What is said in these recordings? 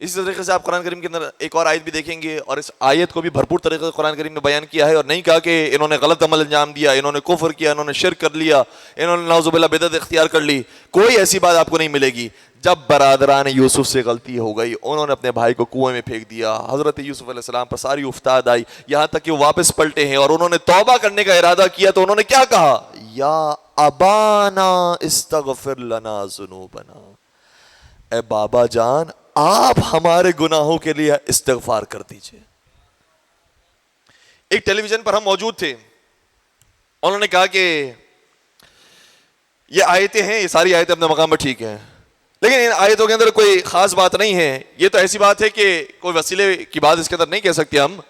اسی طریقے سے آپ قرآن کریم کے اندر ایک اور آیت بھی دیکھیں گے، اور اس آیت کو بھی بھرپور طریقے سے قرآن کریم نے بیان کیا ہے، اور نہیں کہا کہ انہوں نے غلط عمل انجام دیا، انہوں نے کفر کیا، انہوں نے شرک کر لیا، انہوں نے نعوذ باللہ بدعت اختیار کر لی. کوئی ایسی بات آپ کو نہیں ملے گی. جب برادران یوسف سے غلطی ہو گئی، انہوں نے اپنے بھائی کو کنویں میں پھینک دیا، حضرت یوسف علیہ السلام پر ساری افتاد آئی، یہاں تک کہ وہ واپس پلٹے ہیں اور انہوں نے توبہ کرنے کا ارادہ کیا تو انہوں نے کیا کہا؟ یا ابانا استغفر لنا ذنوبنا، اے بابا جان آپ ہمارے گناہوں کے لیے استغفار کر دیجئے. ایک ٹیلی ویژن پر ہم موجود تھے، انہوں نے کہا کہ یہ آیتیں ہیں، یہ ساری آیتیں اپنے مقام پر ٹھیک ہیں، لیکن ان آیتوں کے اندر کوئی خاص بات نہیں ہے. یہ تو ایسی بات ہے کہ کوئی وسیلے کی بات اس کے اندر نہیں کہہ سکتے ہم.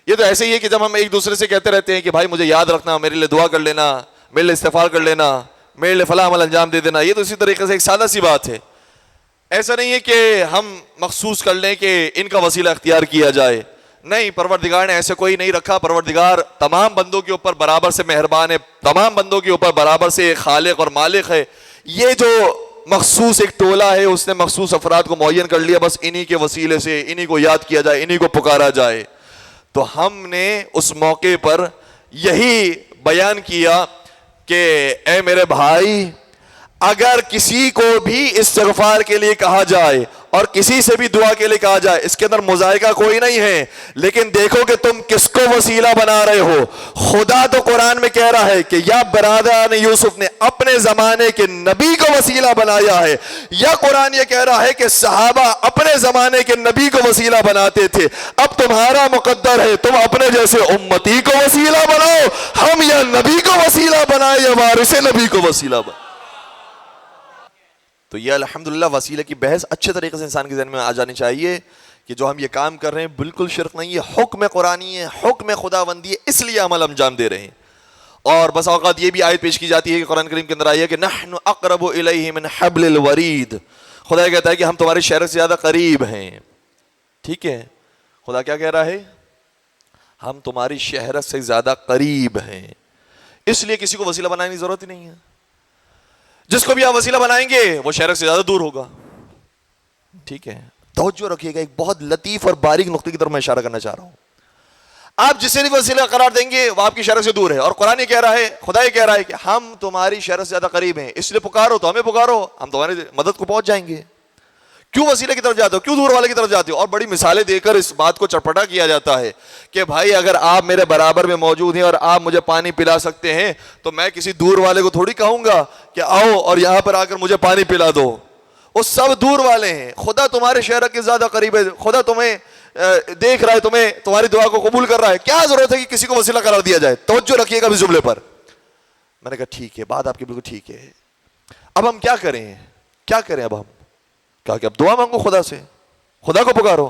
یہ تو ایسے ہی ہے کہ جب ہم ایک دوسرے سے کہتے رہتے ہیں کہ بھائی مجھے یاد رکھنا، میرے لیے دعا کر لینا، میرے لیے استغفار کر لینا، میرے لیے فلاں عمل انجام دے دینا، یہ تو اسی طریقے سے ایک سادہ سی بات ہے. ایسا نہیں ہے کہ ہم مخصوص کر لیں کہ ان کا وسیلہ اختیار کیا جائے. نہیں، پروردگار نے ایسے کوئی نہیں رکھا. پروردگار تمام بندوں کے اوپر برابر سے مہربان ہے، تمام بندوں کے اوپر برابر سے خالق اور مالک ہے. یہ جو مخصوص ایک ٹولہ ہے، اس نے مخصوص افراد کو معین کر لیا، بس انہی کے وسیلے سے انہی کو یاد کیا جائے، انہی کو پکارا جائے. تو ہم نے اس موقع پر یہی بیان کیا کہ اے میرے بھائی، اگر کسی کو بھی استغفار کے لیے کہا جائے اور کسی سے بھی دعا کے لیے کہا جائے، اس کے اندر مذائقہ کوئی نہیں ہے، لیکن دیکھو کہ تم کس کو وسیلہ بنا رہے ہو. خدا تو قرآن میں کہہ رہا ہے کہ یا برادران یوسف نے اپنے زمانے کے نبی کو وسیلہ بنایا ہے، یا قرآن یہ کہہ رہا ہے کہ صحابہ اپنے زمانے کے نبی کو وسیلہ بناتے تھے. اب تمہارا مقدر ہے، تم اپنے جیسے امتی کو وسیلہ بناؤ. ہم یا نبی کو وسیلہ بنائے یا وارث نبی کو وسیلہ بنائے. تو یہ الحمدللہ وسیلے کی بحث اچھے طریقے سے انسان کے ذہن میں آ جانی چاہیے کہ جو ہم یہ کام کر رہے ہیں بالکل شرک نہیں ہے، حکم قرآنی ہے، حکم خداوندی ہے، اس لیے عمل انجام دے رہے ہیں. اور بس اوقات یہ بھی آیت پیش کی جاتی ہے کہ قرآن کریم کے اندر آئی ہے کہ نحن اقرب الیہ من حبل الورید. خدا کہتا ہے کہ ہم تمہاری شہرت سے زیادہ قریب ہیں. ٹھیک ہے، خدا کیا کہہ رہا ہے؟ ہم تمہاری شہرت سے زیادہ قریب ہیں، اس لیے کسی کو وسیلہ بنانے کی ضرورت ہی نہیں ہے. جس کو بھی آپ وسیلہ بنائیں گے وہ شہرت سے زیادہ دور ہوگا. ٹھیک ہے، توجہ رکھیے گا، ایک بہت لطیف اور باریک نقطے کی طرف میں اشارہ کرنا چاہ رہا ہوں. آپ جسے بھی وسیلہ قرار دیں گے وہ آپ کی شہرت سے دور ہے، اور قرآن یہ کہہ رہا ہے، خدا یہ کہہ رہا ہے کہ ہم تمہاری شہرت سے زیادہ قریب ہیں، اس لیے پکارو تو ہمیں پکارو، ہم تمہاری مدد کو پہنچ جائیں گے. کیوں وسیلے کی طرف جاتے ہو؟ کیوں دور والے کی طرف جاتے ہو؟ اور بڑی مثالیں دے کر اس بات کو چٹپٹا کیا جاتا ہے کہ بھائی اگر آپ میرے برابر میں موجود ہیں اور آپ مجھے پانی پلا سکتے ہیں تو میں کسی دور والے کو تھوڑی کہوں گا کہ آؤ اور یہاں پر آ کر مجھے پانی پلا دو. وہ سب دور والے ہیں. خدا تمہارے شہر کے زیادہ قریب ہے، خدا تمہیں دیکھ رہا ہے، تمہیں تمہاری دعا کو قبول کر رہا ہے. کیا ضرورت ہے کہ کسی کو وسیلہ قرار دیا جائے؟ توجہ رکھیے گا اس جملے پر. میں نے کہا ٹھیک ہے، بات آپ کی بالکل ٹھیک ہے. اب ہم کیا کریں؟ کیا کریں اب؟ ہم کہا کہ اب دعا مانگو خدا سے، خدا کو پکارو.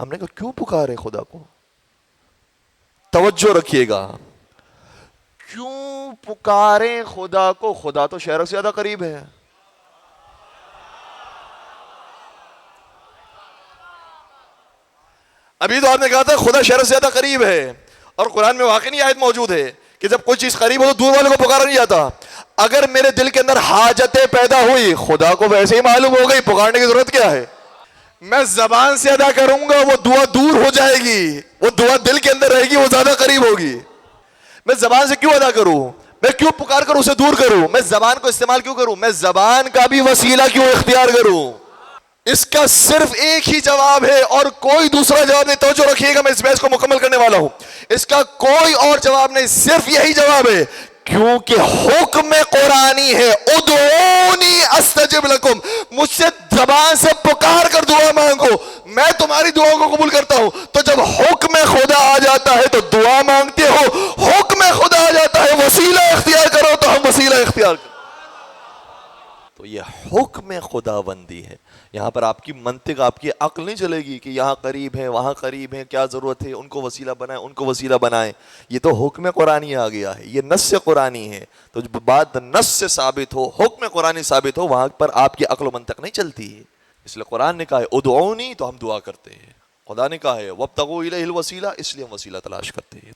ہم نے کہا کیوں پکارے خدا کو؟ توجہ رکھیے گا، کیوں پکارے خدا کو؟ خدا تو شہر سے زیادہ قریب ہے. ابھی تو آپ نے کہا تھا خدا شہر سے زیادہ قریب ہے، اور قرآن میں واقعی آیت موجود ہے کہ جب کوئی چیز قریب ہو تو دور والے کو پکارا نہیں جاتا. اگر میرے دل کے اندر حاجتیں پیدا ہوئی، خدا کو ویسے ہی معلوم ہو گئی، پکارنے کی ضرورت کیا ہے؟ میں زبان سے ادا کروں گا وہ دعا دور ہو جائے گی، وہ دعا دل کے اندر رہے گی، وہ زیادہ قریب ہوگی. میں زبان سے کیوں ادا کروں؟ میں کیوں پکار کر اسے دور کروں؟ میں زبان کو استعمال کیوں کروں؟ میں زبان کا بھی وسیلہ کیوں اختیار کروں؟ اس کا صرف ایک ہی جواب ہے اور کوئی دوسرا جواب نہیں. توجہ رکھیے گا، میں اس بحث کو مکمل کرنے والا ہوں. اس کا کوئی اور جواب نہیں، صرف یہی جواب ہے، کیونکہ حکم قرآنی ہے ادعونی استجب لکم. مجھ سے زبان سے پکار کر دعا مانگو، میں تمہاری دعاؤں کو قبول کرتا ہوں. تو جب حکم خدا آ جاتا ہے تو دعا مانگتے ہو، حکم خدا آ جاتا ہے وسیلہ اختیار کرو تو ہم وسیلہ اختیار کرو. تو یہ حکم خداوندی ہے. یہاں پر آپ کی منطق، آپ کی عقل نہیں چلے گی کہ یہاں قریب ہے، وہاں قریب ہے، کیا ضرورت ہے ان کو وسیلہ بنائیں، ان کو وسیلہ بنائیں. یہ تو حکم قرآنی آ گیا ہے، یہ نص قرآنی ہے. تو جب بات نص سے ثابت ہو، حکم قرآنی ثابت ہو، وہاں پر آپ کی عقل و منطق نہیں چلتی ہے. اس لیے قرآن نے کہا ہے ادعونی، تو ہم دعا کرتے ہیں. خدا نے کہا ہے وابتغوا الیہ الوسیلہ، اس لیے ہم وسیلہ تلاش کرتے ہیں.